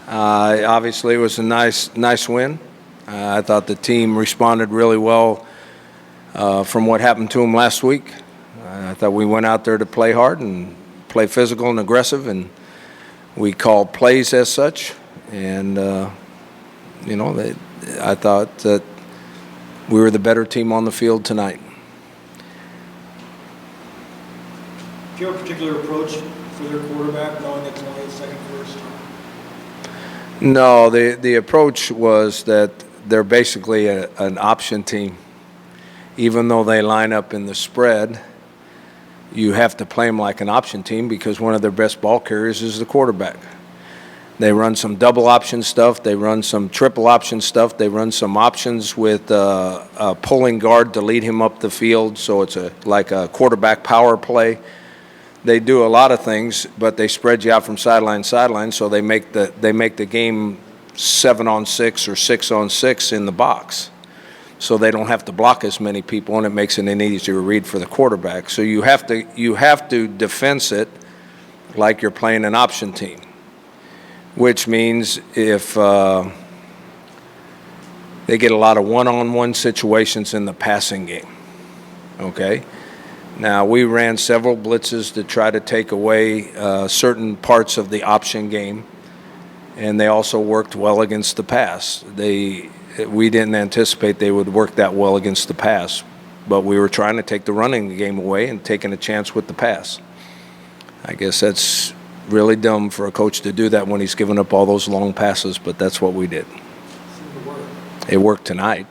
Obviously, it was a nice win. I thought the team responded really well from what happened to them last week. I thought we went out there to play hard and play physical and aggressive, and we called plays as such. And, I thought that we were the better team on the field tonight. Do you have a particular approach for their quarterback, knowing it's only his second first? No, the approach was that they're basically an option team. Even though they line up in the spread, you have to play them like an option team because one of their best ball carriers is the quarterback. They run some double option stuff. They run some triple option stuff. They run some options with a pulling guard to lead him up the field, so it's like a quarterback power play. They do a lot of things, but they spread you out from sideline to sideline, so they make the game 7-on-6 or 6-on-6 in the box, so they don't have to block as many people, and it makes it an easier read for the quarterback. So you have to defense it like you're playing an option team, which means if they get a lot of one-on-one situations in the passing game, okay? Now, we ran several blitzes to try to take away certain parts of the option game, and they also worked well against the pass. We didn't anticipate they would work that well against the pass, but we were trying to take the running game away and taking a chance with the pass. I guess that's really dumb for a coach to do that when he's giving up all those long passes, but that's what we did. It worked tonight.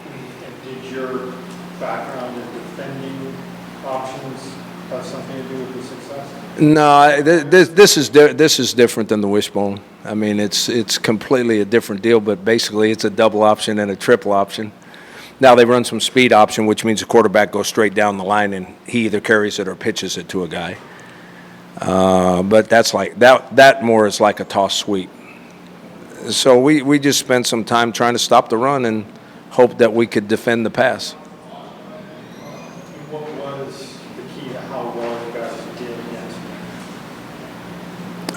And did your background in defending options have something to do with the success? No, this is different than the wishbone. I mean, it's completely a different deal, but basically it's a double option and a triple option. Now they run some speed option, which means the quarterback goes straight down the line and he either carries it or pitches it to a guy. But that's like that more is like a toss sweep. So we just spent some time trying to stop the run and hope that we could defend the pass. What was the key to how well you guys did against me?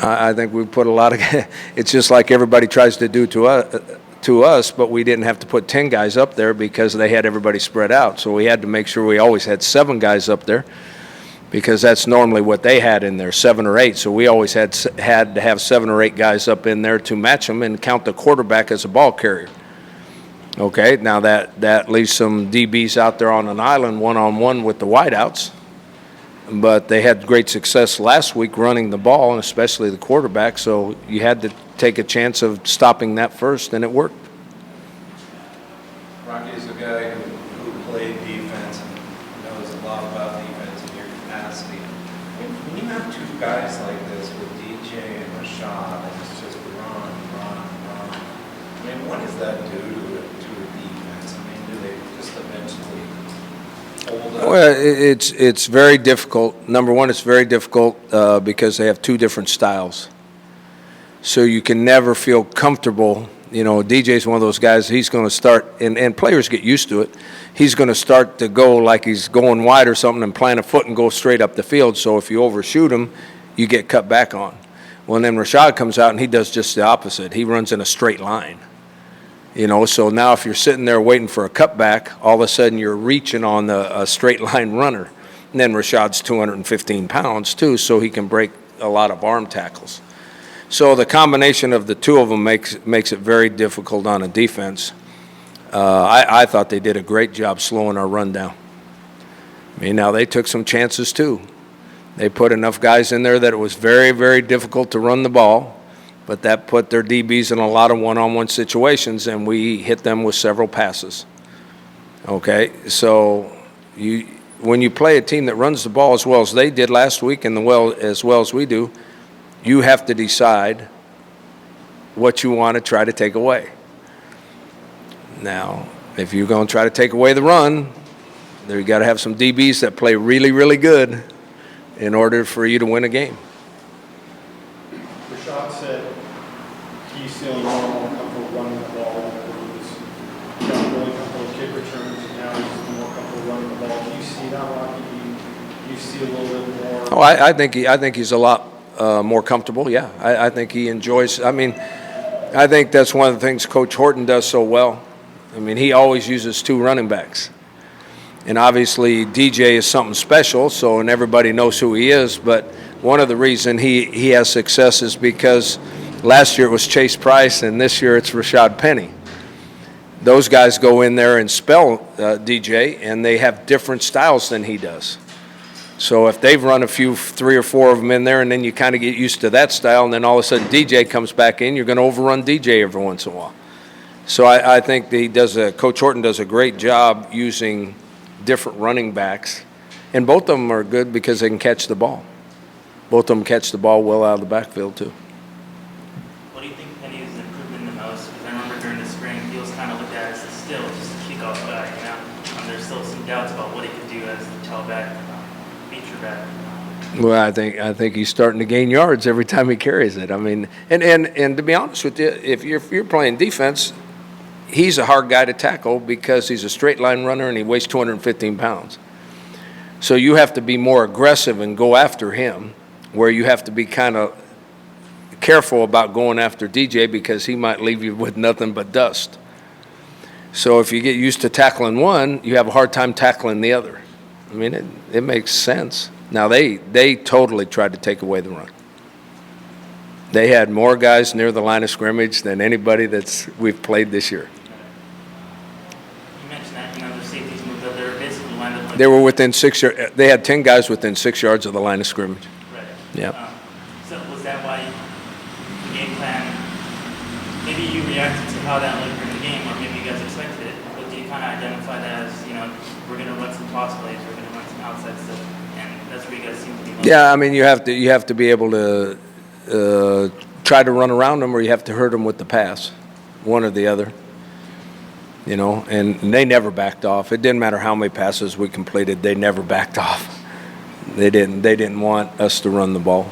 I think we put a lot of – it's just like everybody tries to do to us, but we didn't have to put 10 guys up there because they had everybody spread out. So we had to make sure we always had 7 guys up there because that's normally what they had in there, 7 or 8. So we always had to have 7 or 8 guys up in there to match them and count the quarterback as a ball carrier. Okay, now that leaves some DBs out there on an island one-on-one with the wideouts. But they had great success last week running the ball, and especially the quarterback, so you had to take a chance of stopping that first, and it worked. Rocky is a guy who played defense and knows a lot about defense in your capacity. When you have 2 guys like this with DJ and Rashad, and it's just run. I mean, what does that do to a defense? I mean, do they just eventually hold up? Well, it's very difficult. Number one, it's very difficult because they have 2 different styles. So you can never feel comfortable. You know, DJ's one of those guys, he's going to start, and players get used to it, he's going to start to go like he's going wide or something and plant a foot and go straight up the field. So if you overshoot him, you get cut back on. Well, and then Rashad comes out and he does just the opposite. He runs in a straight line. You know, so now if you're sitting there waiting for a cutback, all of a sudden you're reaching on a straight line runner. And then Rashad's 215 pounds too, so he can break a lot of arm tackles. So the combination of the 2 of them makes it very difficult on a defense. I thought they did a great job slowing our run down. I mean, now they took some chances too. They put enough guys in there that it was very, very difficult to run the ball, but that put their DBs in a lot of one-on-one situations, and we hit them with several passes. Okay, so when you play a team that runs the ball as well as they did last week and as well as we do, you have to decide what you want to try to take away. Now, if you're going to try to take away the run, you got to have some DBs that play really, really good in order for you to win a game. Rashad said he's feeling more and more comfortable running the ball than he was. He got really comfortable with kick returns, and now he's more comfortable running the ball. Do you see that, Rocky? Do you see a little bit more? Oh, I think he's a lot more comfortable, yeah. I think he enjoys, I mean, I think that's one of the things Coach Horton does so well. I mean, he always uses 2 running backs. And obviously DJ is something special, so and everybody knows who he is, but one of the reasons he has success is because last year it was Chase Price and this year it's Rashad Penny. Those guys go in there and spell DJ, and they have different styles than he does. So if they've run 3 or 4 of them in there, and then you kind of get used to that style, and then all of a sudden DJ comes back in, you're going to overrun DJ every once in a while. So I think Coach Horton does a great job using different running backs, and both of them are good because they can catch the ball. Both of them catch the ball well out of the backfield too. What do you think Penny is improving the most? Because I remember during the spring, he was kind of looked at as a still, just a kickoff guy, you know? There's still some doubts about what he could do as the tailback, feature back. Well, I think he's starting to gain yards every time he carries it. I mean, and to be honest with you, if you're playing defense, he's a hard guy to tackle because he's a straight line runner and he weighs 215 pounds. So you have to be more aggressive and go after him, where you have to be kind of careful about going after DJ because he might leave you with nothing but dust. So if you get used to tackling one, you have a hard time tackling the other. I mean, it makes sense. Now, they totally tried to take away the run. They had more guys near the line of scrimmage than anybody we've played this year. You mentioned that, the safeties moved up. They were basically lined up like... They were within 6 yards. They had 10 guys within 6 yards of the line of scrimmage. Right. Yeah. So was that why the game plan, maybe you reacted to how that looked during the game, or maybe you guys expected it, but do you kind of identify that as, we're going to run some toss plays, we're going to run some outside stuff, and that's where you guys seem to be most... Yeah, I mean, you have to be able to try to run around them, or you have to hurt them with the pass, one or the other. And they never backed off. It didn't matter how many passes we completed; they never backed off. They didn't want us to run the ball.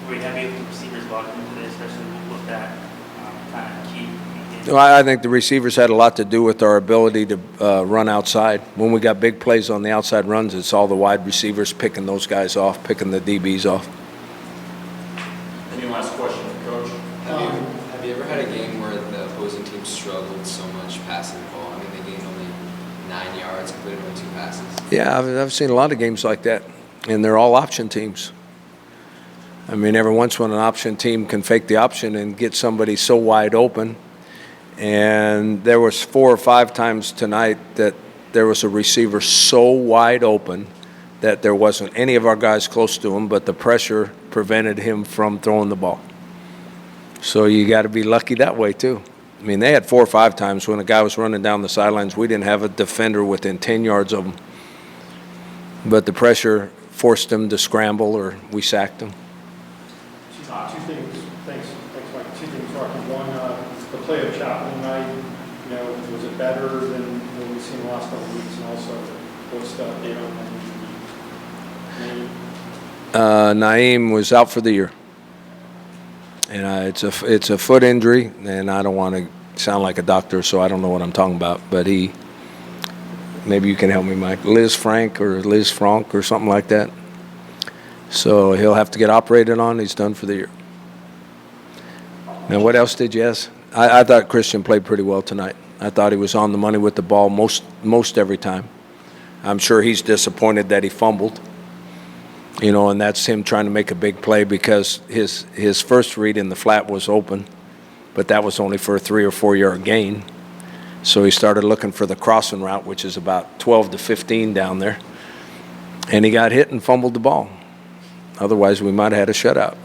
Were you happy with the receivers blocking today, especially with that kind of key? Well, I think the receivers had a lot to do with our ability to run outside. When we got big plays on the outside runs, it's all the wide receivers picking those guys off, picking the DBs off. Any last question, Coach? Have you ever had a game where the opposing team struggled so much passing the ball? I mean, they gained only 9 yards, completed only 2 passes. Yeah, I've seen a lot of games like that, and they're all option teams. I mean, every once in a while an option team can fake the option and get somebody so wide open. And there was 4 or 5 times tonight that there was a receiver so wide open that there wasn't any of our guys close to him, but the pressure prevented him from throwing the ball. So you got to be lucky that way too. I mean, they had 4 or 5 times when a guy was running down the sidelines, we didn't have a defender within 10 yards of him. But the pressure forced him to scramble, or we sacked him. 2 things. Thanks, Mike. 2 things, Rocky. One, the play of Chapman tonight, was it better than what we've seen the last couple of weeks? And also, what's the update on Naeem? Naeem was out for the year. And it's a foot injury, and I don't want to sound like a doctor, so I don't know what I'm talking about. But maybe you can help me, Mike. Liz Frank or something like that. So he'll have to get operated on. He's done for the year. And what else did you ask? I thought Christian played pretty well tonight. I thought he was on the money with the ball most every time. I'm sure he's disappointed that he fumbled. And that's him trying to make a big play because his first read in the flat was open, but that was only for a 3 or 4 yard gain. So he started looking for the crossing route, which is about 12 to 15 down there, and he got hit and fumbled the ball. Otherwise, we might have had a shutout.